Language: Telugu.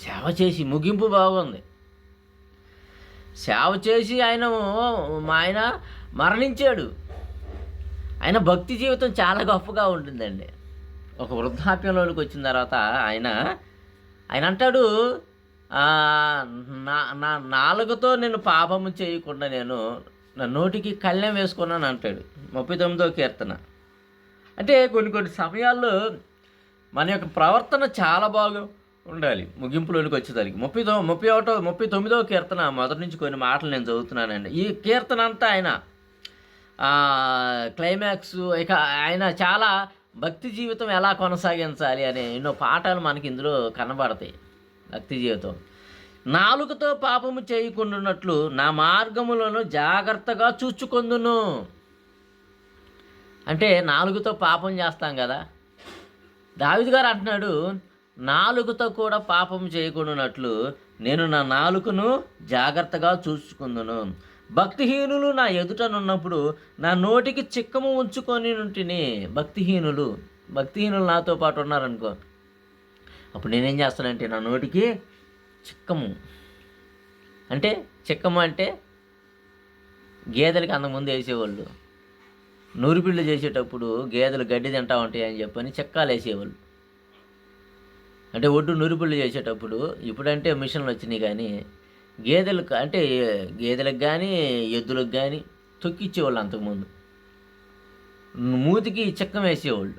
సేవ చేసి ముగింపు బాగుంది. సేవ చేసి ఆయన మరణించాడు. ఆయన భక్తి జీవితం చాలా గొప్పగా ఉంటుందండి. ఒక వృద్ధాప్యంలోకి వచ్చిన తర్వాత ఆయన అంటాడు, నా నా నాలుకతో నేను పాపము చేయకుండా నేను నా నోటికి కళ్ళెం వేసుకున్నాను అంటాడు 39వ కీర్తన. అంటే కొన్ని సమయాల్లో మన యొక్క ప్రవర్తన చాలా బాగా ఉండాలి. ముగింపులోనికి వచ్చేసరికి 39వ కీర్తన మొదటి నుంచి కొన్ని మాటలు నేను చదువుతున్నానండి. ఈ కీర్తన అంతా ఆయన క్లైమాక్స్, ఇక ఆయన చాలా భక్తి జీవితం ఎలా కొనసాగించాలి అనే ఎన్నో పాఠాలు మనకి ఇందులో కనబడతాయి. భక్తి జీవితం, నాలుకతో పాపము చేయకుండాన్నట్లు నా మార్గములను జాగ్రత్తగా చూచుకొందును. అంటే నాలుగుతో పాపం చేస్తాం కదా. దావీదు గారు అంటున్నాడు, నాలుగుతో కూడా పాపం చేయకుండాన్నట్లు నేను నా నాలుకను జాగ్రత్తగా చూసుకుందును. భక్తిహీనులు నా ఎదుటనున్నప్పుడు నా నోటికి చిక్కము ఉంచుకొని ఉంటిని. భక్తిహీనులు నాతో పాటు ఉన్నారనుకో, అప్పుడు నేనేం చేస్తానంటే నా నోటికి చిక్కము అంటే గేదెలకి అంతకుముందు వేసేవాళ్ళు. నూరిపిళ్ళు చేసేటప్పుడు గేదెలు గడ్డి తింటా ఉంటాయి అని చెప్పని చిక్కాలు వేసేవాళ్ళు. అంటే ఒడ్డు నూరిపిళ్ళు చేసేటప్పుడు, ఇప్పుడంటే మిషన్లు వచ్చినాయి, కానీ గేదెలకు కానీ ఎద్దులకు కానీ తొక్కిచ్చేవాళ్ళు. అంతకుముందు మూతికి చిక్కం వేసేవాళ్ళు.